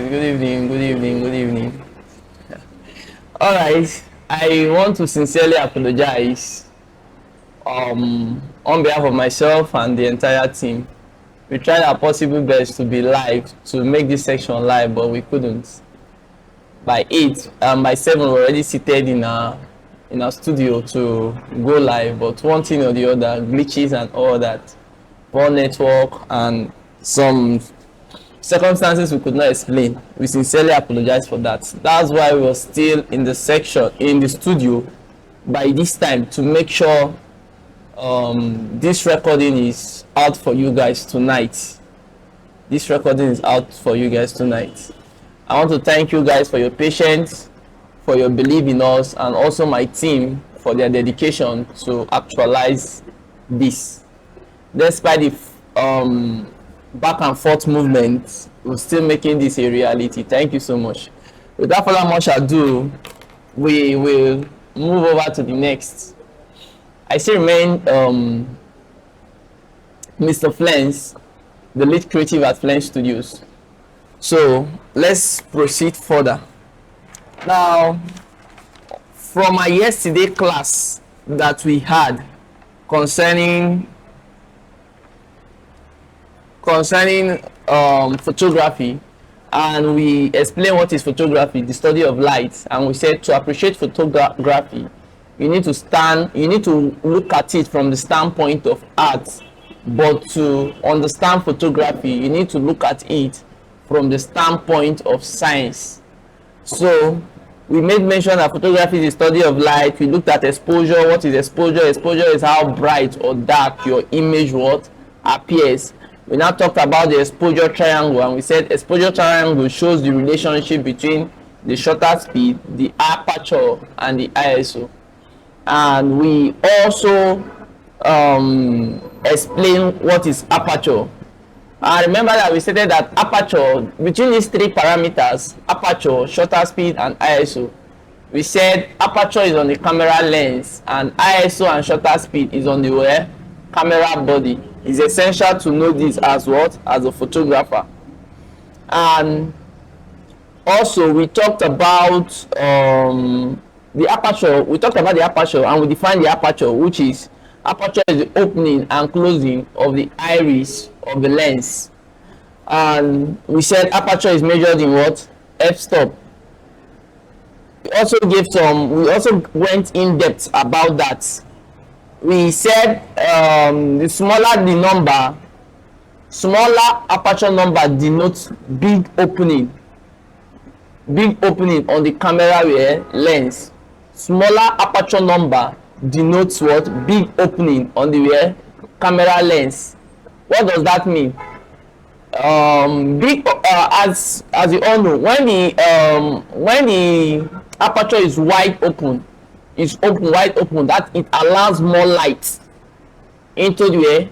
Good evening. Good evening. Good evening. All right. I want to sincerely apologize on behalf of myself and the entire team. We tried our possible best to be live, to make this section live, but we couldn't. By 8 and by 7, we're already seated in our studio to go live, but one thing or the other, glitches and all that, poor network and some circumstances we could not explain. We sincerely apologize for that. That's why we were still in the studio by this time, to make sure this recording is out for you guys tonight. This recording is out for you guys tonight. I want to thank you guys for your patience, for your belief in us, and also my team for their dedication to actualize this. Despite the back and forth movement, we're still making this a reality. Thank you so much. Without further much ado, we will move over to the next. I still remain Mr. Flens, the lead creative at Flens Studios. So let's proceed further. Now, from my yesterday class that we had concerning photography, and we explained what is photography, the study of light, and we said to appreciate photography, you need to look at it from the standpoint of art, but to understand photography, you need to look at it from the standpoint of science. So we made mention that photography is the study of light. We looked at exposure. What is exposure? Exposure is how bright or dark your image appears. We now talked about the exposure triangle, and we said exposure triangle shows the relationship between the shutter speed, the aperture, and the ISO. And we also explain what is aperture. And remember that we stated that aperture, between these three parameters, aperture, shutter speed, and ISO, we said aperture is on the camera lens and ISO and shutter speed is on the camera body. It's essential to know this as what? As a photographer. And also we talked about the aperture. We talked about the aperture and we defined the aperture, which is aperture is the opening and closing of the iris of the lens. And we said aperture is measured in what? F-stop. We also went in depth about that. We said the smaller the number, smaller aperture number denotes big opening on the camera lens. Smaller aperture number denotes what? Big opening on the camera lens. What does that mean? As you all know, when the aperture is wide open, that it allows more light into the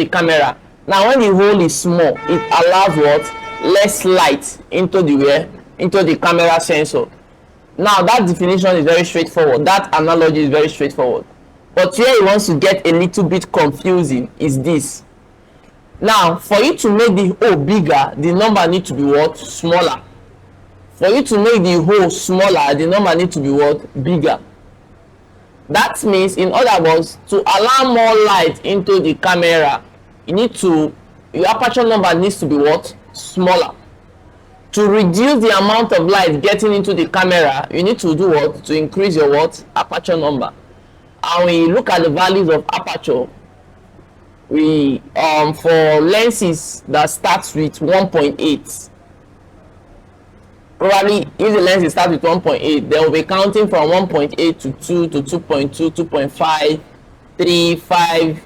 camera. Now when the hole is small, it allows what? Less light into the camera sensor. Now that definition is very straightforward. That analogy is very straightforward. But where it wants to get a little bit confusing is this. Now, for you to make the hole bigger, the number needs to be what? Smaller. For you to make the hole smaller, the number needs to be what? Bigger. That means, in other words, to allow more light into the camera, your aperture number needs to be what? Smaller. To reduce the amount of light getting into the camera, you need to do what? To increase your what? Aperture number. And when you look at the values of aperture, we for lenses that starts with 1.8, probably if the lens starts with 1.8, they will be counting from 1.8 to 2 to 2.2, 2.5, 3, 5,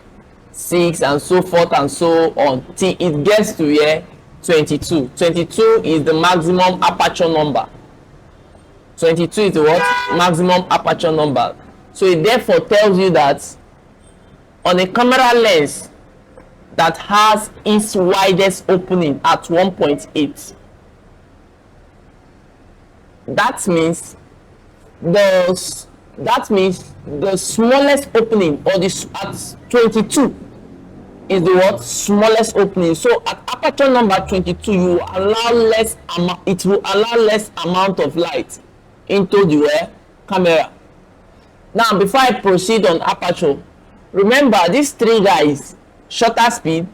6, and so forth and so on till it gets to 22. 22 is the maximum aperture number. 22 is the what? Maximum aperture number. So it therefore tells you that on a camera lens that has its widest opening at 1.8, that means the smallest opening, or this at 22, is the what? Smallest opening. So at aperture number 22, you will allow less amount, it will allow less amount of light into the camera. Now before I proceed on aperture, remember these three guys, shutter speed,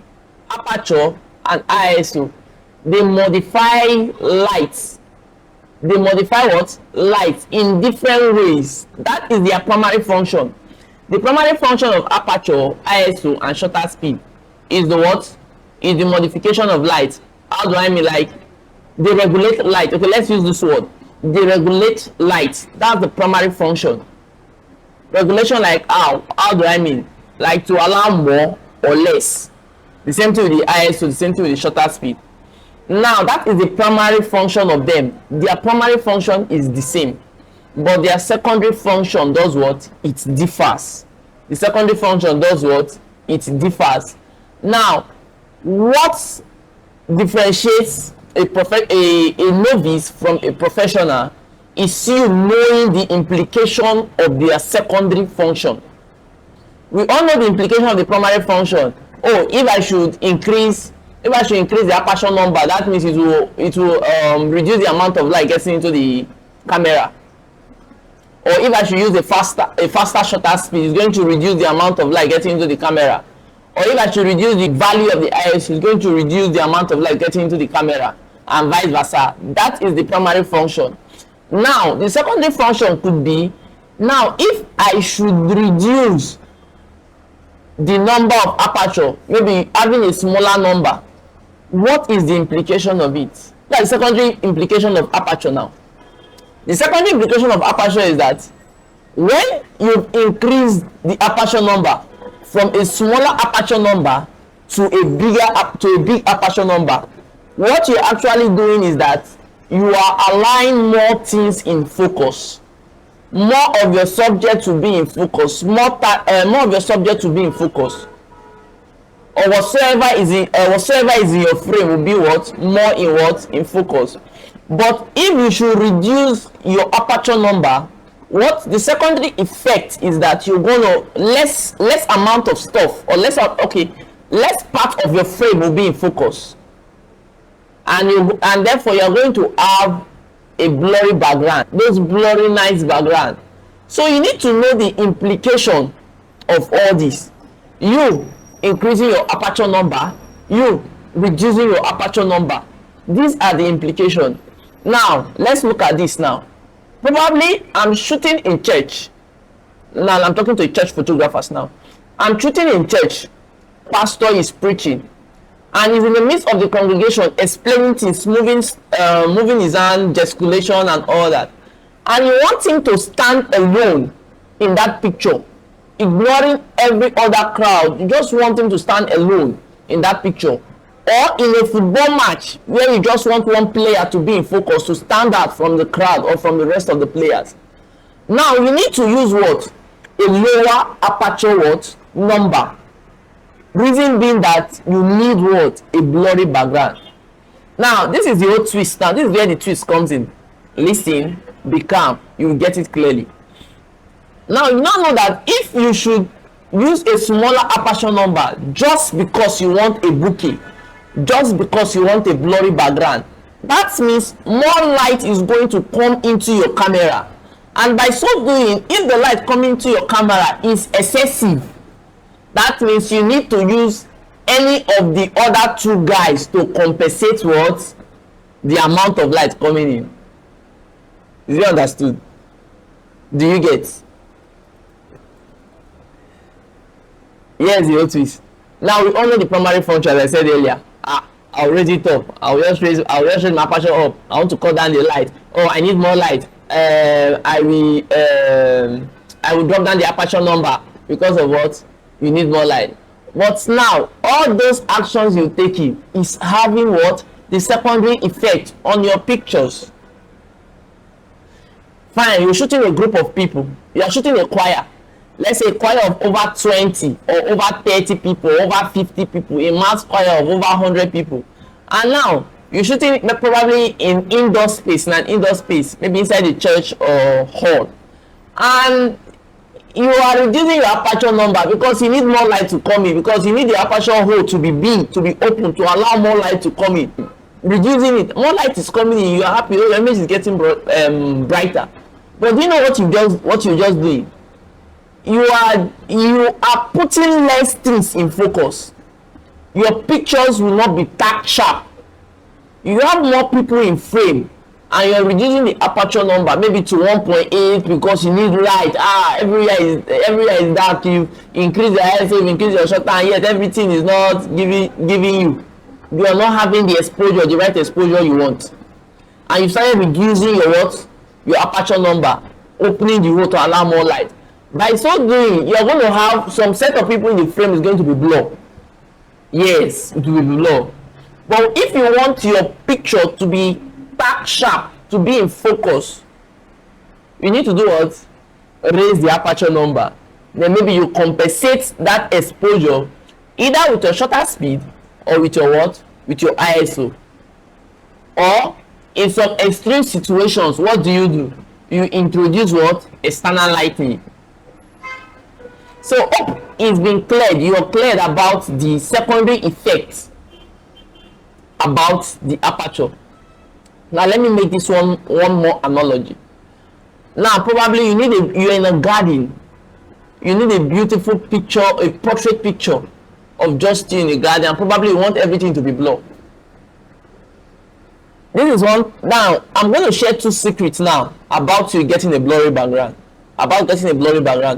aperture and ISO, they modify lights. They modify what? Light in different ways. That is their primary function. The primary function of aperture, ISO and shutter speed is the what? Is the modification of light. How do I mean? Like they regulate light. Okay, let's use this word. They regulate light. That's the primary function. Regulation, like how do I mean? Like to allow more or less. The same thing with the ISO, the same thing with the shutter speed. Now that is the primary function of them. Their primary function is the same, but their secondary function does what? It differs. The secondary function does what? It differs. Now what differentiates a novice from a professional is you knowing the implication of their secondary function. We all know the implication of the primary function. Oh, if I should increase the aperture number, that means it will reduce the amount of light getting into the camera. Or if I should use a faster shutter speed, it's going to reduce the amount of light getting into the camera. Or if I should reduce the value of the ISO, it's going to reduce the amount of light getting into the camera, and vice versa. That is the primary function. Now the secondary function could be, now if I should reduce the number of aperture, maybe having a smaller number, what is the implication of it? That's the secondary implication of aperture. Now the secondary implication of aperture is that when you increase the aperture number from a smaller aperture number to a big aperture number, what you're actually doing is that you are allowing more things in focus. More of your subject to be in focus. More of your subject to be in focus. Or whatsoever is in your frame will be what? More in what? In focus. But if you should reduce your aperture number, what the secondary effect is that you're going to less amount of stuff, or less part of your frame will be in focus, and therefore you're going to have a blurry background, those blurry nice background. So you need to know the implication of all this. You increasing your aperture number, you reducing your aperture number, these are the implications. Now let's look at this. Now probably I'm shooting in church. Now I'm talking to church photographers. Now I'm shooting in church, pastor is preaching, and he's in the midst of the congregation explaining things, moving his hand, gesticulation and all that, and you want him to stand alone in that picture, ignoring every other crowd. You just want him to stand alone in that picture. Or in a football match where you just want one player to be in focus, to stand out from the crowd or from the rest of the players. Now you need to use what? A lower aperture what? Number. Reason being that you need what? A blurry background. Now this is the whole twist. Now this is where the twist comes in. Listen, be calm, you will get it clearly. Now you now know that if you should use a smaller aperture number just because you want a bouquet, just because you want a blurry background, that means more light is going to come into your camera, and by so doing, if the light coming into your camera is excessive, that means you need to use any of the other two guys to compensate what? The amount of light coming in. Is it understood? Do you get? Yes, the whole twist. Now we all know the primary function, as I said earlier. I'll raise it up. I'll just raise my aperture up. I want to cut down the light. Oh, I need more light. I will drop down the aperture number because of what? You need more light. But now all those actions you're taking is having what? The secondary effect on your pictures. Fine, you're shooting a group of people. You're shooting a choir. Let's say a choir of over 20 or over 30 people, over 50 people, a mass choir of over 100 people. And now you're shooting probably in indoor space, maybe inside the church or hall. And you are reducing your aperture number because you need more light to come in, because you need the aperture hole to be big, to be open, to allow more light to come in. Reducing it, more light is coming in, you are happy, your image is getting brighter. But do you know what you just doing? You are putting less things in focus. Your pictures will not be tack sharp. You have more people in frame, and you're reducing the aperture number maybe to 1.8 because you need light. Everywhere is dark. You increase the ISO, you increase your shutter, and yet everything is not giving you are not having the exposure, the right exposure you want. And you started reducing your aperture number, opening the hole to allow more light. By so doing, you're going to have some set of people in the frame is going to be blur. Yes, it will be blur. But if you want your picture to be tack sharp, to be in focus, you need to do what? Raise the aperture number. Then maybe you compensate that exposure either with your shutter speed or with your what? With your ISO. Or in some extreme situations, what do? You introduce what? External lighting. So up is being cleared. You are cleared about the secondary effects about the aperture. Now let me make this one more analogy. Now probably you're in a garden. You need a beautiful picture, a portrait picture of just you in the garden, and probably you want everything to be blurred. This is one. Now I'm going to share two secrets now about you getting a blurry background.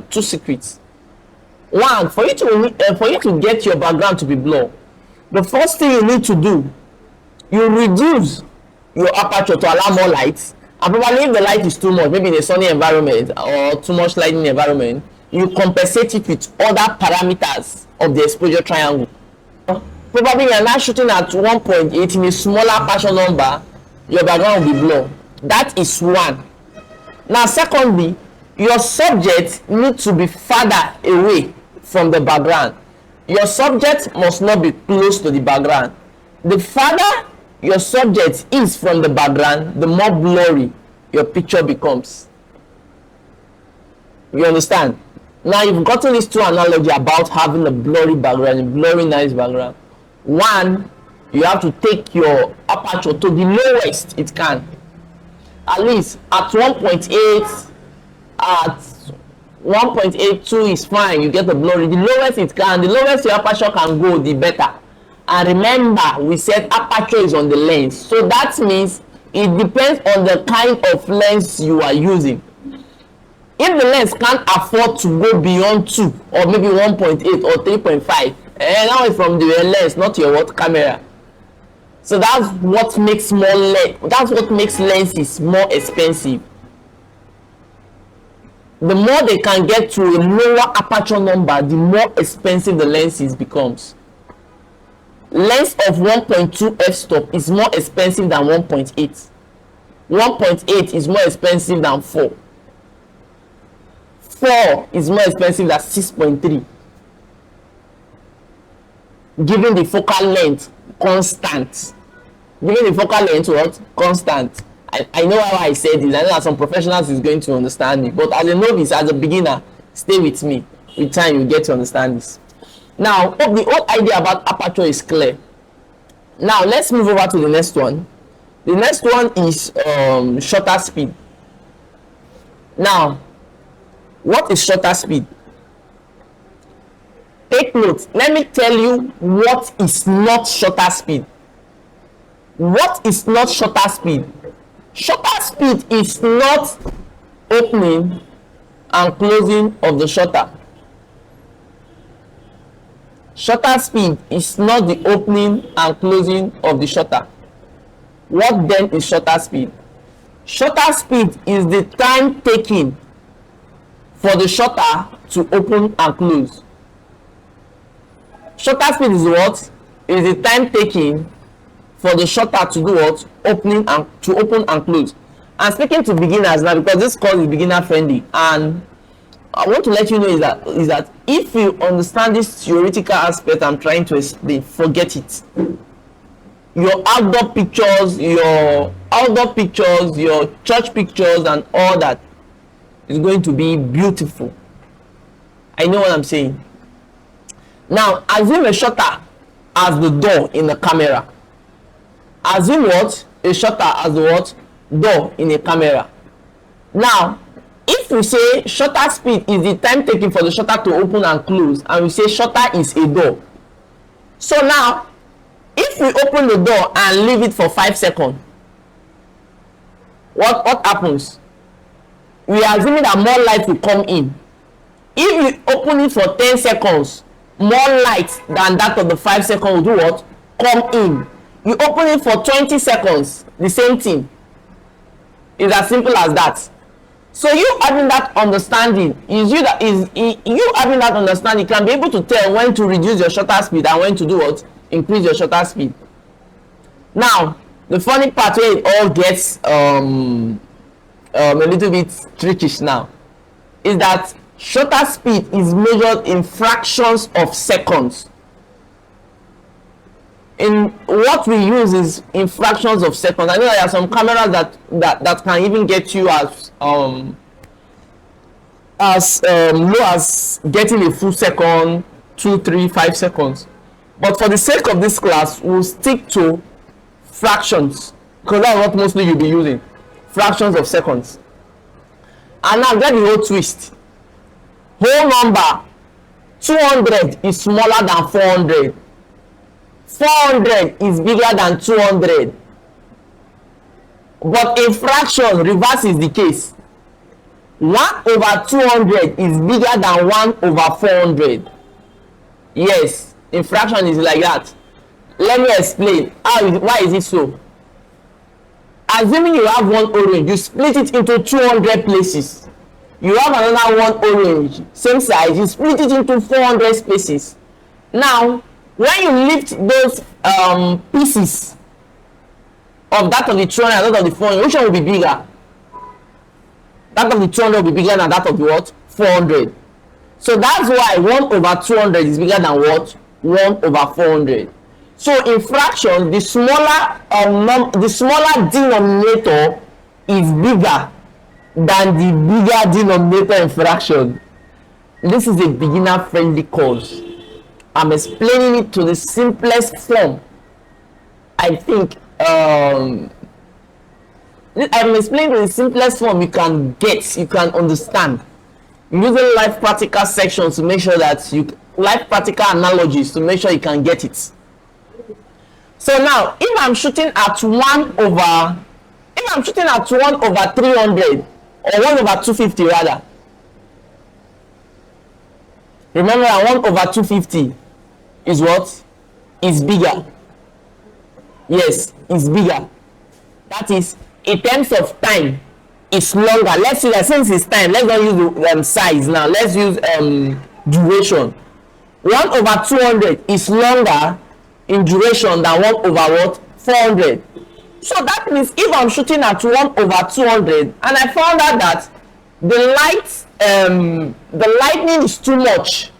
Two secrets. One, for you to get your background to be blurred, the first thing you need to do, you reduce your aperture to allow more light. And probably if the light is too much, maybe in a sunny environment or too much light in the environment, you compensate it with other parameters of the exposure triangle. Probably you are now shooting at 1.8 in a smaller aperture number, your background will be blurred. That is one. Now secondly, your subject needs to be farther away from the background. Your subject must not be close to the background. The farther your subject is from the background, the more blurry your picture becomes. You understand? Now you've gotten these two analogy about having a blurry background, a blurry nice background. One, you have to take your aperture to the lowest it can. At least at 1.8, at 1.82 is fine, you get the blurry. The lowest it can, the lowest your aperture can go, the better. And remember, we said aperture is on the lens, so that means it depends on the kind of lens you are using. If the lens can't afford to go beyond 2 or maybe 1.8 or 3.5, now it's from the lens, not your camera. So that's what makes lenses more expensive. The more they can get to a lower aperture number, the more expensive the lenses becomes. Lens of 1.2 f-stop is more expensive than 1.8. 1.8 is more expensive than 4. 4 is more expensive than 6.3. Giving the focal length constant. Giving the focal length what? Constant. I know how I said this. I know that some professionals is going to understand me. But as a novice, as a beginner, stay with me. With time, you get to understand this. Now, the whole idea about aperture is clear. Now, let's move over to the next one. The next one is shutter speed. Now, what is shutter speed? Take note. Let me tell you what is not shutter speed. What is not shutter speed? Shutter speed is not opening and closing of the shutter. Shutter speed is not the opening and closing of the shutter. What then is shutter speed? Shutter speed is the time taken for the shutter to open and close. Shutter speed is what? Is the time taken for the shutter to do what? Open and close. I'm speaking to beginners now because this course is beginner friendly, and I want to let you know is that if you understand this theoretical aspect I'm trying to explain, forget it. Your outdoor pictures, your church pictures and all that is going to be beautiful. I know what I'm saying. Now assume a shutter as the door in the camera. Assume what? A shutter as the what? Door in a camera. Now if we say shutter speed is the time taken for the shutter to open and close, and we say shutter is a door, so now if we open the door and leave it for 5 seconds, what happens? We are assuming that more light will come in. If we open it for 10 seconds, more light than that of the 5 seconds will do what? Come in. You open it for 20 seconds, the same thing. It's as simple as that. So you having that understanding you having that understanding can be able to tell when to reduce your shutter speed and when to do what? Increase your shutter speed. Now the funny part where it all gets a little bit trickish now is that shutter speed is measured in fractions of seconds. In what we use is in fractions of seconds. I know there are some cameras that can even get you as low as getting a full second, 2, 3, 5 seconds. But for the sake of this class, we'll stick to fractions, because that's what mostly you'll be using. Fractions of seconds. And now get the whole twist. Whole number 200 is smaller than 400. 400 is bigger than 200. But in fraction, reverse is the case. 1/200 is bigger than 1/400. Yes, in fraction is like that. Let me explain. Why is it so? Assuming you have one orange, you split it into 200 places. You have another one orange, same size, you split it into 400 spaces. Now, when you lift those pieces of that of the 200 and that of the 400, which one will be bigger? That of the 200 will be bigger than that of the what? 400. So that's why 1/200 is bigger than what? 1/400. So in fraction, the smaller denominator is bigger than the bigger denominator in fraction. This is a beginner friendly course. I'm explaining it to the simplest form. I think I'm explaining to the simplest form you can understand. Using live practical sections to make sure that live practical analogies to make sure you can get it. So now, if I'm shooting at 1/300 or 1/250 rather. Remember that 1/250 is what? Is bigger. Yes, it's bigger. That is, in terms of time, it's longer. Let's see that since it's time, let's not use size now. Let's use duration. 1/200 is longer in duration than 1/400. So that means if I'm shooting at 1/200 and I found out that the lightning is too much,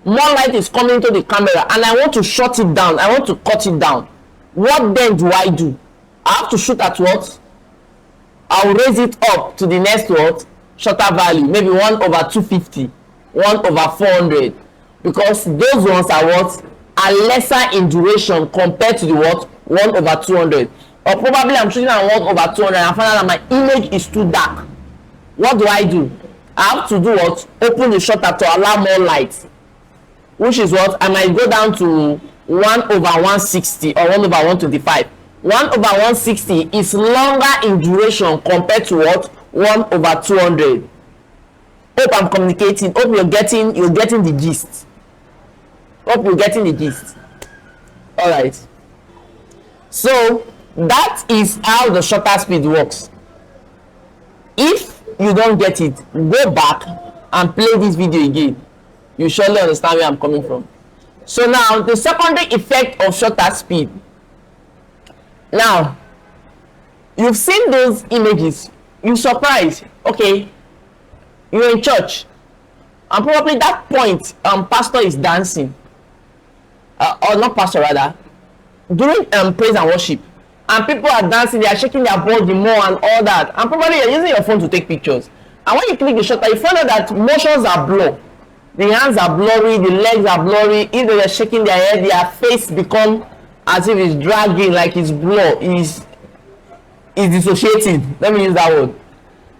more light is coming to the camera, and I want to shut it down, I want to cut it down, what then do? I have to shoot at what? I'll raise it up to the next what? Shutter value, maybe 1/250, 1/400, because those ones are what? Are lesser in duration compared to the what? 1/200. Or probably I'm shooting at 1/200 and I find out that my image is too dark. What do? I have to do what? Open the shutter to allow more light, which is what? I might go down to 1/160 or 1/125. 1/160 is longer in duration compared to what? 1/200. Hope I'm communicating. Hope you're getting the gist. Hope you're getting the gist. All right. So that is how the shutter speed works. If you don't get it, go back and play this video again. You surely understand where I'm coming from. So now the secondary effect of shutter speed. Now you've seen those images, you're surprised. Okay, you're in church and probably that point pastor is dancing, or not pastor rather, during praise and worship, and people are dancing, they are shaking their body more and all that, and probably you're using your phone to take pictures, and when you click the shutter you find out that motions are blurred. The hands are blurry, the legs are blurry. If they are shaking their head, their face become as if it's dragging, like it's blur, is dissociating. Let me use that word.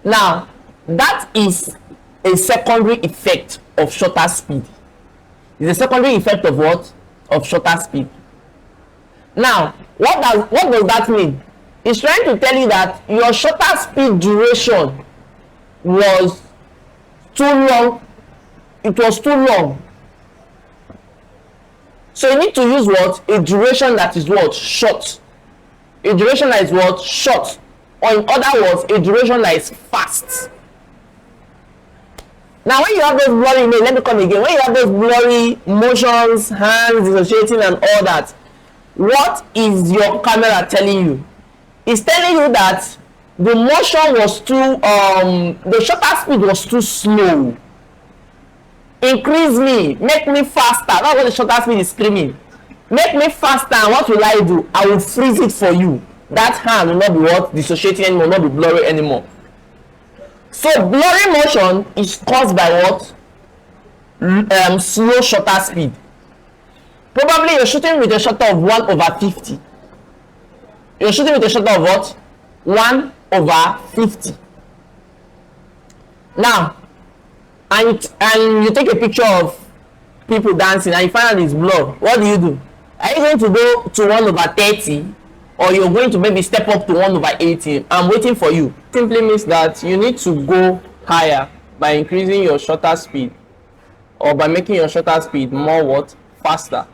Now, that is a secondary effect of shutter speed. It's a secondary effect of what? Of shutter speed. Now, what does that mean? It's trying to tell you that your shutter speed duration was too long. It was too long. So you need to use what? A duration that is what? Short. A duration that is what? Short. Or in other words, a duration that is fast. Now when you have those blurry, let me come again. When you have those blurry motions, hands dissociating and all that, what is your camera telling you? It's telling you that the motion was too, the shutter speed was too slow. Increase me, make me faster. That's what the shutter speed is screaming. Make me faster, and what will I do? I will freeze it for you. That hand will not be what? Dissociating anymore, not be blurry anymore. So blurry motion is caused by what? Slow shutter speed. Probably you're shooting with a shutter of 1/50. You're shooting with a shutter of what? 1/50. Now, and you take a picture of people dancing and you find out it's blur. What do? Are you going to go to 1/30, or you're going to maybe step up to 1/80? I'm waiting for you. Simply means that you need to go higher by increasing your shutter speed, or by making your shutter speed more what? Faster,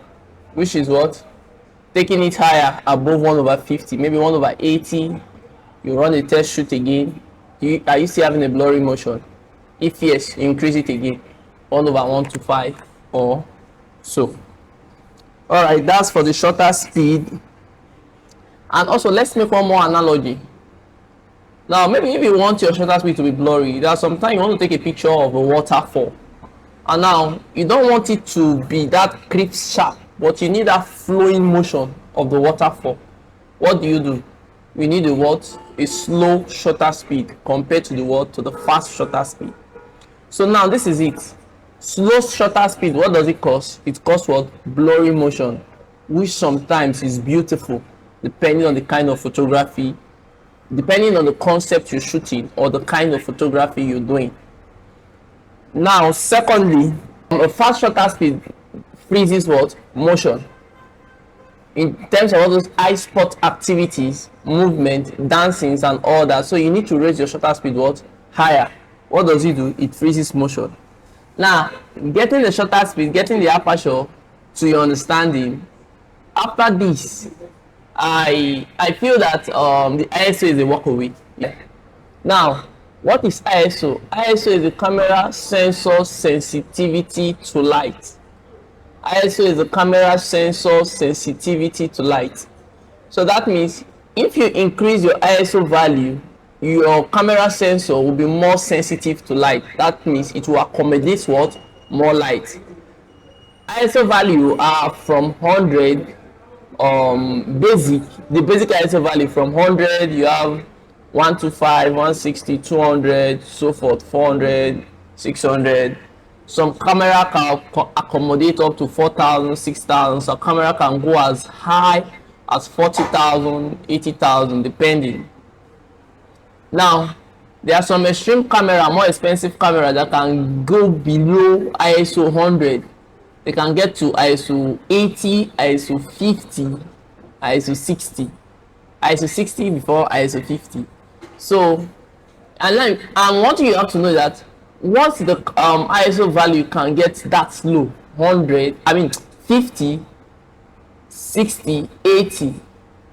which is what? Taking it higher above 1/50, maybe 1/80. You run a test shoot again. Are you still having a blurry motion? If yes, you increase it again, 1/125 or so. All right, that's for the shutter speed. And also, let's make one more analogy. Now, maybe if you want your shutter speed to be blurry, there's sometimes you want to take a picture of a waterfall, and now you don't want it to be that crisp sharp, but you need that flowing motion of the waterfall. What do? You need a what? A slow shutter speed compared to the what? To the fast shutter speed. So now this is it. Slow shutter speed, what does it cause? It causes what? Blurry motion, which sometimes is beautiful depending on the kind of photography, depending on the concept you're shooting or the kind of photography you're doing. Now, secondly, a fast shutter speed freezes what? Motion. In terms of all those eye spot activities, movement, dancings and all that. So you need to raise your shutter speed what? Higher. What does it do? It freezes motion. Now, getting the shutter speed, getting the aperture to your understanding, after this, I feel that the ISO is a walk away. Yeah. Now, what is ISO? ISO is the camera sensor sensitivity to light. ISO is the camera sensor sensitivity to light. So that means if you increase your ISO value, your camera sensor will be more sensitive to light. That means it will accommodate what? More light. ISO value are from 100, the basic ISO value from 100, you have 125, 160, 200, so forth, 400, 600. Some camera can accommodate up to 4,000, 6,000. Some camera can go as high as 40,000, 80,000, depending. Now, there are some extreme camera, more expensive camera that can go below ISO 100. They can get to ISO 80, ISO 50, ISO 60. ISO 60 before ISO 50. So, and one thing you have to know that once the ISO value can get that low, 50, 60, 80,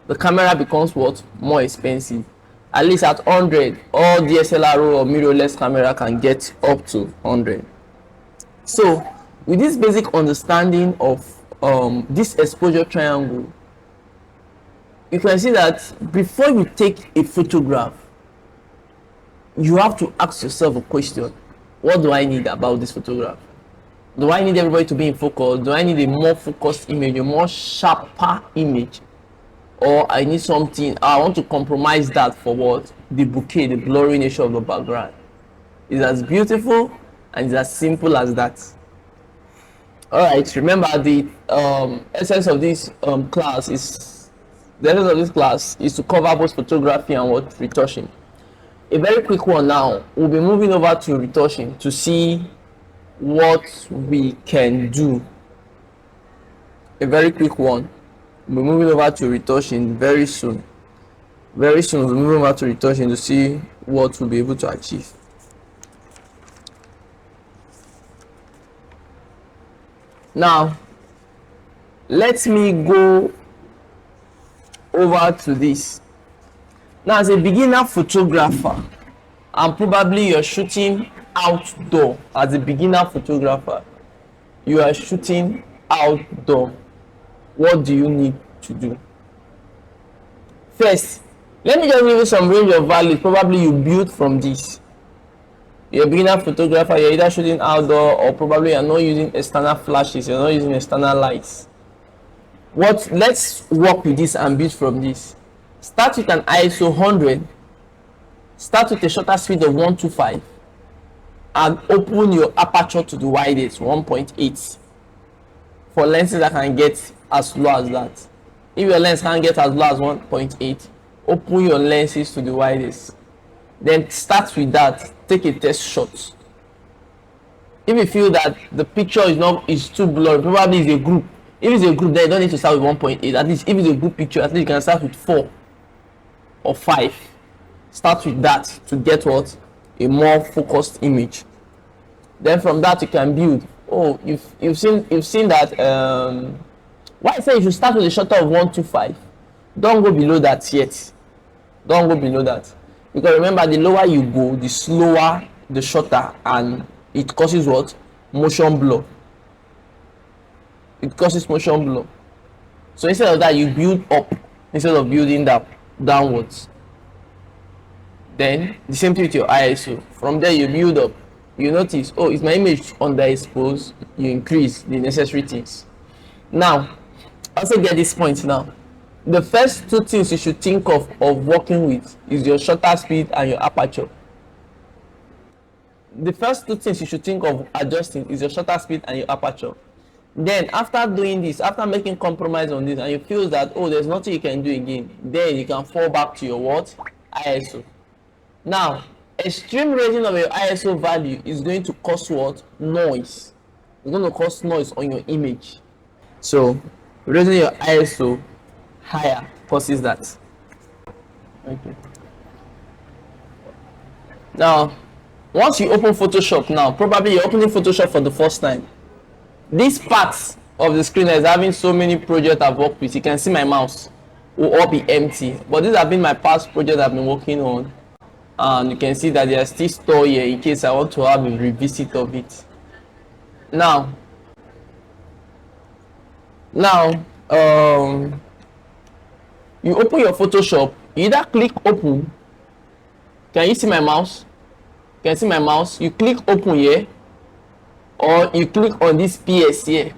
the camera becomes what? More expensive. At least at 100, all DSLR or mirrorless camera can get up to 100. So with this basic understanding of this exposure triangle, you can see that before you take a photograph, you have to ask yourself a question. What do I need about this photograph? Do I need everybody to be in focus? Do I need a more focused image, a more sharper image? Or I need something, I want to compromise that for what? The bouquet, the blurry nature of the background. It's as beautiful and it's as simple as that. All right, remember the essence of this class is the essence of this class is to cover both photography and what retouching. A very quick one now. We'll be moving over to retouching to see what we can do. A very quick one. We'll be moving over to retouching very soon. Very soon we'll be moving over to retouching to see what we'll be able to achieve. Now, let me go over to this. Now, as a beginner photographer, and probably you're shooting outdoor. As a beginner photographer, you are shooting outdoor. What do you need to do? First, let me just give you some range of values. Probably you build from this. You're a beginner photographer, you're either shooting outdoor or probably you're not using external flashes, you're not using external lights. Let's work with this and build from this. Start with an ISO 100. Start with a shutter speed of 125 and open your aperture to the widest 1.8 for lenses that can get as low as that. If your lens can't get as low as 1.8, open your lenses to the widest. Then start with that. Take a test shot. If you feel that the picture is too blurry, probably it's a group. If it's a group, then you don't need to start with 1.8. At least if it's a group picture, at least you can start with 4 or 5. Start with that to get what? A more focused image. Then from that you can build. Oh, you've seen that. Why I say you should start with a shutter of 125. Don't go below that yet. Don't go below that. Because remember, the lower you go, the slower the shutter, and it causes what? Motion blur. It causes motion blur. So instead of that, you build up instead of building downwards. Then the same thing with your ISO. From there you build up. You notice, oh, is my image underexposed? You increase the necessary things. Now, also get this point now. The first two things you should think of working with is your shutter speed and your aperture. The first two things you should think of adjusting is your shutter speed and your aperture. Then after doing this, after making compromise on this, and you feel that, oh, there's nothing you can do again, then you can fall back to your what? ISO. Now, extreme raising of your ISO value is going to cause what? Noise. It's going to cause noise on your image. So raising your ISO higher causes that. Okay. Now, once you open Photoshop now, probably you're opening Photoshop for the first time. This part of the screen is having so many projects I've worked with. You can see my mouse will all be empty. But these have been my past projects I've been working on. And you can see that they are still stored here in case I want to have a revisit of it. Now, you open your Photoshop, you either click open. Can you see my mouse? Can you see my mouse? You click open here, or you click on this PS here.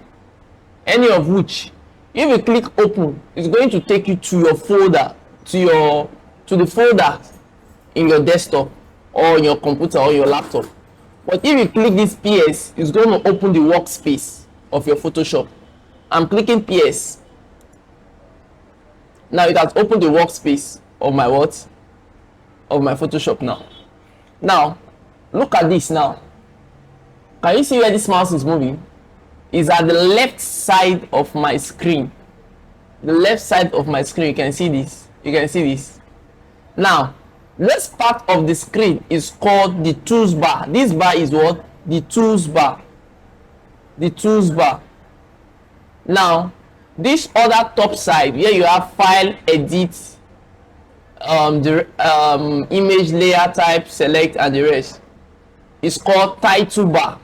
Any of which, if you click open, it's going to take you to your folder, to the folder in your desktop or in your computer or your laptop. But if you click this PS, it's going to open the workspace of your Photoshop. I'm clicking PS. Now it has opened the workspace of my what? Of my Photoshop now. Now, look at this now. Can you see where this mouse is moving? It's at the left side of my screen. The left side of my screen, you can see this. You can see this. Now, this part of the screen is called the tools bar. This bar is what? The tools bar. The tools bar. Now, this other top side where you have file, edit, image layer type, select, and the rest is called title bar.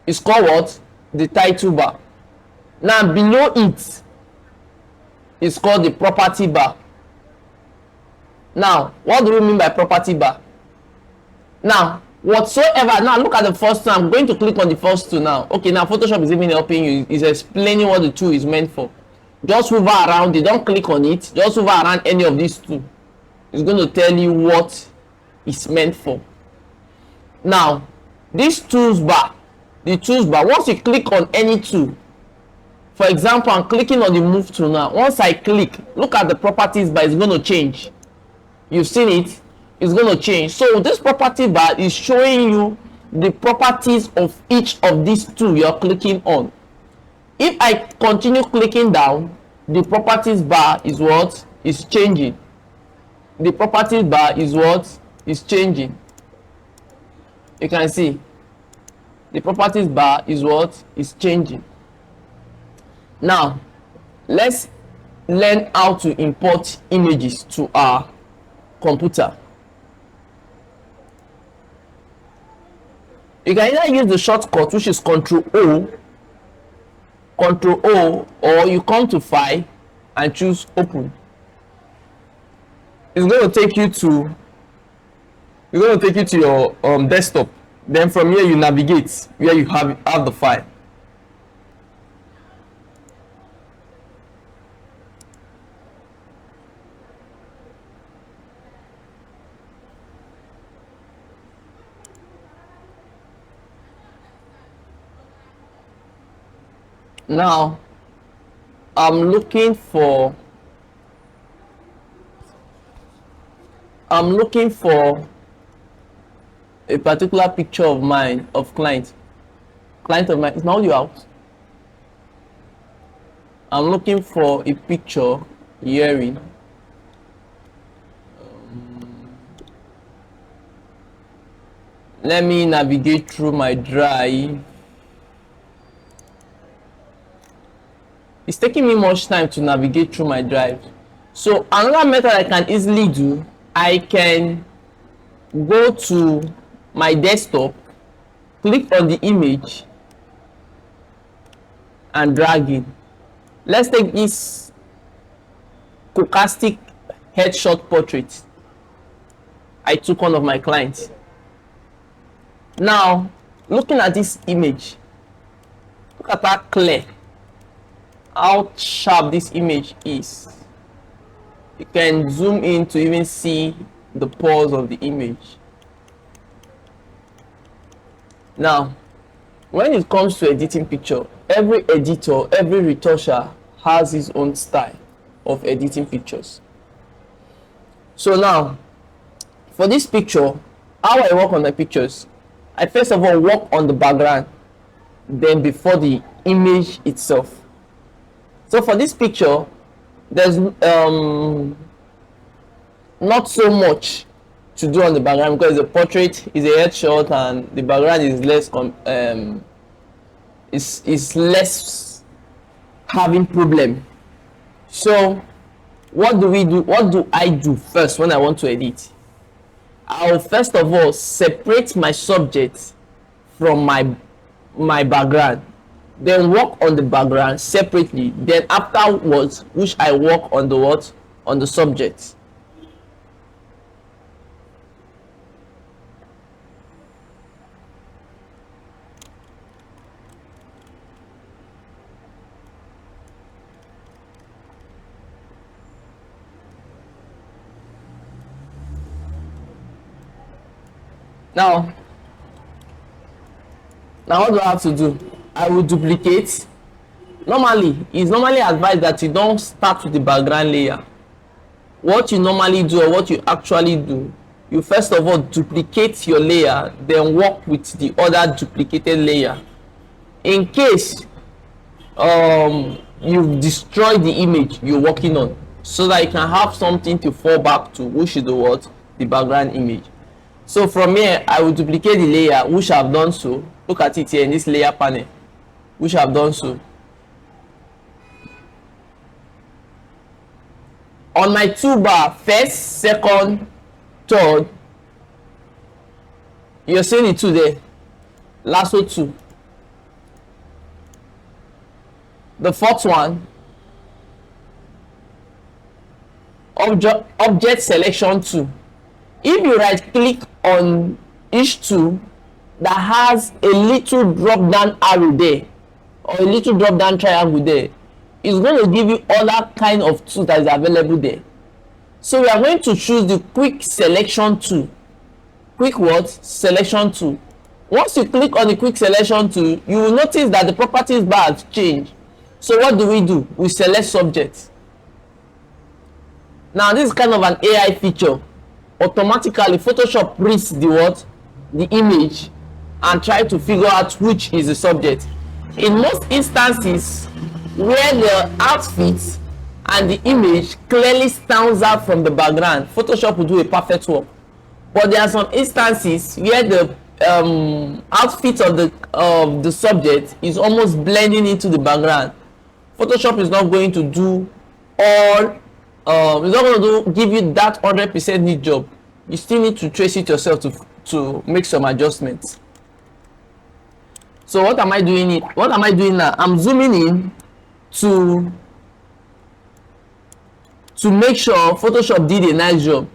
It's called what? The title bar. Now below it is called the property bar. Now, what do we mean by property bar? Now, whatsoever, now look at the first two. I'm going to click on the first two now. Okay, now Photoshop is even helping you, is explaining what the tool is meant for. Just hover around it, don't click on it, just hover around any of these two. It's going to tell you what it's meant for. Now, this tools bar the tools bar. Once you click on any tool, for example, I'm clicking on the move tool now. Once I click, look at the properties bar, it's going to change. You've seen it, it's going to change. So this property bar is showing you the properties of each of these two you're clicking on. If I continue clicking down, the properties bar is what is changing. The properties bar is what is changing. You can see the properties bar is what is changing. Now let's learn how to import images to our computer. You can either use the shortcut, which is Ctrl O, or you come to File and choose Open. It's going to take you to your desktop. Then from here you navigate where you have the file. Now I'm looking for a particular picture of mine, of client of mine. Is my audio out? I'm looking for a picture hearing. Let me navigate through my drive. It's taking me much time to navigate through my drive. So another method I can easily do, I can go to my desktop, click on the image and drag in. Let's take this stochastic headshot portrait. I took one of my clients. Now looking at this image, look at how clear, how sharp this image is. You can zoom in to even see the pores of the image. Now when it comes to editing picture, every editor, every retoucher has his own style of editing pictures. So now for this picture, how I work on my pictures, I first of all work on the background, then before the image itself. So for this picture, there's not so much to do on the background because the portrait is a headshot and the background is less having problem. So what do we do? What do I do first when I want to edit? I'll first of all separate my subject from my background, then work on the background separately, then afterwards which I work on the what? On the subject. Now what do I have to do? I will duplicate. It's normally advised that you don't start with the background layer. What you normally do, or what you actually do, you first of all duplicate your layer, then work with the other duplicated layer. In case you've destroyed the image you're working on, so that you can have something to fall back to, which is the background image. So from here I will duplicate the layer, which I've done so. Look at it here in this layer panel, which I've done so. On my toolbar, first, second, third, you're seeing it 2 there, lasso 2. The fourth one, object selection 2. If you right click on each tool that has a little drop down arrow there, or a little drop down triangle there, it's going to give you other kind of tools that is available there. So we are going to choose the quick selection tool. Quick what? Selection tool. Once you click on the quick selection tool, you will notice that the properties bar has changed. So what do? We select subject. Now this is kind of an AI feature. Automatically Photoshop reads the what? The image and try to figure out which is the subject. In most instances where the outfit and the image clearly stands out from the background, Photoshop will do a perfect work. But there are some instances where the outfit of the subject is almost blending into the background. Photoshop is not going to do all it's not going to give you that 100% neat job. You still need to trace it yourself to make some adjustments. So what am I doing now? I'm zooming in to make sure Photoshop did a nice job.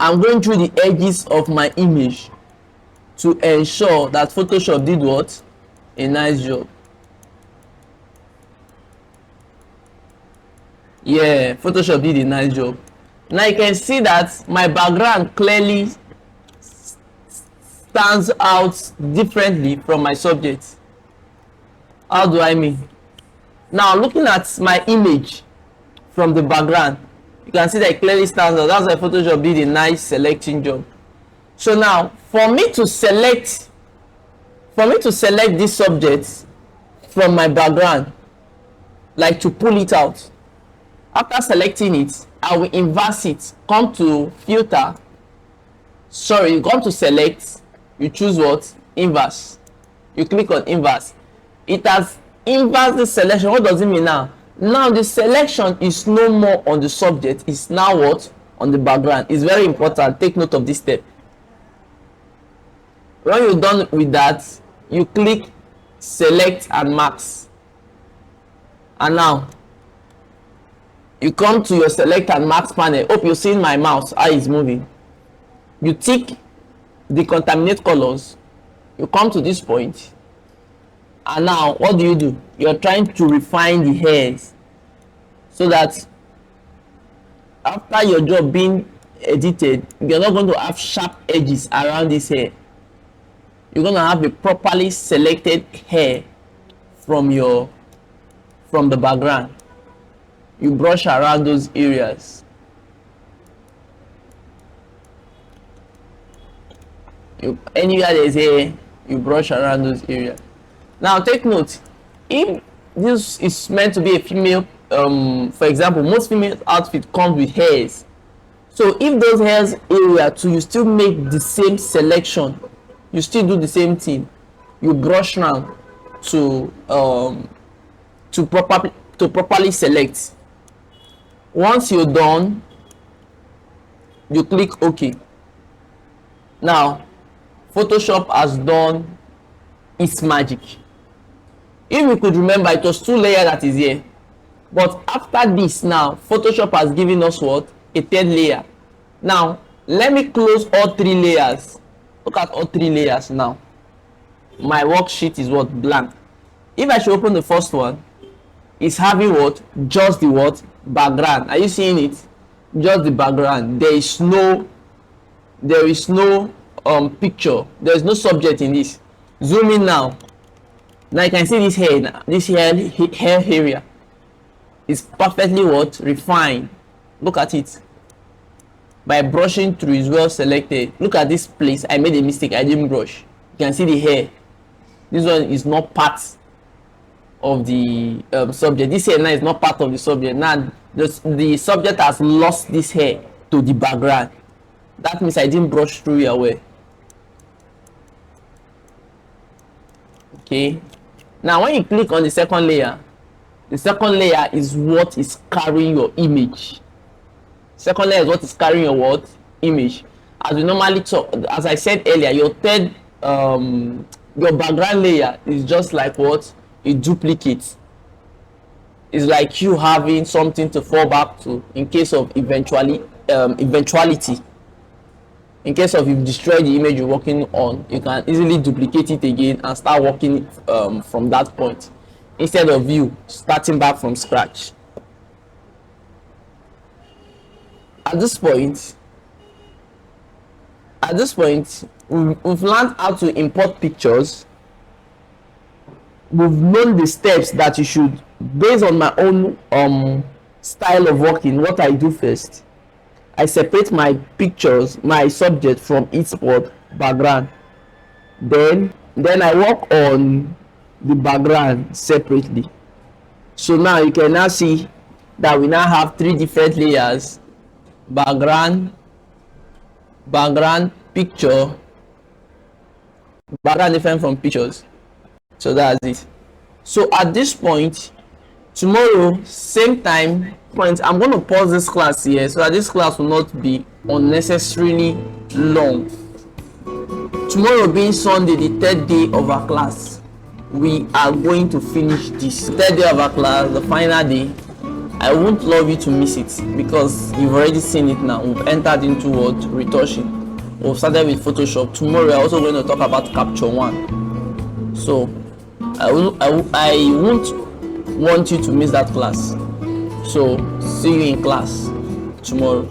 I'm going through the edges of my image to ensure that Photoshop did what? A nice job. Yeah, Photoshop did a nice job. Now you can see that my background clearly stands out differently from my subject. How do I mean? Now looking at my image from the background, you can see that it clearly stands out. That's why Photoshop did a nice selecting job. So now for me to select this subject from my background, like to pull it out, after selecting it, I will inverse it. Come to filter, you come to select, you choose what? Inverse. You click on inverse. It has inverse the selection. What does it mean now? Now the selection is no more on the subject, it's now what? On the background. It's very important. Take note of this step. When you're done with that, you click select and max. And now you come to your select and max panel. Hope you're seeing my mouse how it's moving. You tick the contaminate colors. You come to this point, and now what do? You're trying to refine the hairs so that after your job being edited, you're not going to have sharp edges around this hair. You're going to have a properly selected hair from the background. You brush around those areas. Anywhere there's hair, you brush around those areas. Now take note, if this is meant to be a female, for example, most female outfit comes with hairs. So if those hairs area too, you still make the same selection. You still do the same thing. You brush around to properly select. Once you're done, you click OK. Now Photoshop has done its magic. If you could remember, it was 2 layers that is here, but after this now Photoshop has given us what? A 3rd layer. Now let me close all 3 layers. Look at all 3 layers now. My worksheet is what? Blank. If I should open the first one, it's having what? Just the what? Background. Are you seeing it? Just the background. There is no picture. There is no subject in this. Zoom in now. Now you can see this hair now. This hair area is perfectly what? Refined. Look at it. By brushing through is well selected. Look at this place. I made a mistake. I didn't brush. You can see the hair. This one is not part of the subject. This hair now is not part of the subject. Now the subject has lost this hair to the background. That means I didn't brush through your way. Okay. Now when you click on the second layer is what is carrying your image. Second layer is what is carrying your what? Image. As we normally talk, as I said earlier, your background layer is just like what? A duplicate. It's like you having something to fall back to in case of eventuality. In case of you've destroyed the image you're working on, you can easily duplicate it again and start working from that point instead of you starting back from scratch. At this point, at this point we've learned how to import pictures. We've known the steps that you should, based on my own style of working. What I do first, I separate my pictures, my subject from its support background. Then I work on the background separately. So now you can now see that we now have three different layers: background, picture, background different from pictures. So that's it. So at this point, tomorrow same time point, I'm going to pause this class here so that this class will not be unnecessarily long. Tomorrow being Sunday, the third day of our class, we are going to finish this. Third day of our class, the final day. I won't love you to miss it because you've already seen it now. We've entered into what? Retouching. We've started with Photoshop. Tomorrow we're also going to talk about Capture One. So I won't want you to miss that class. So see you in class tomorrow.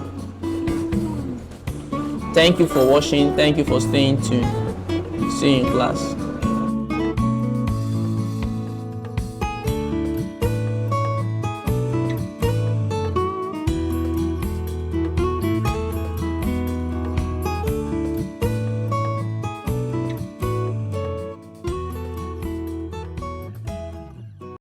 Thank you for watching. Thank you for staying tuned. See you in class.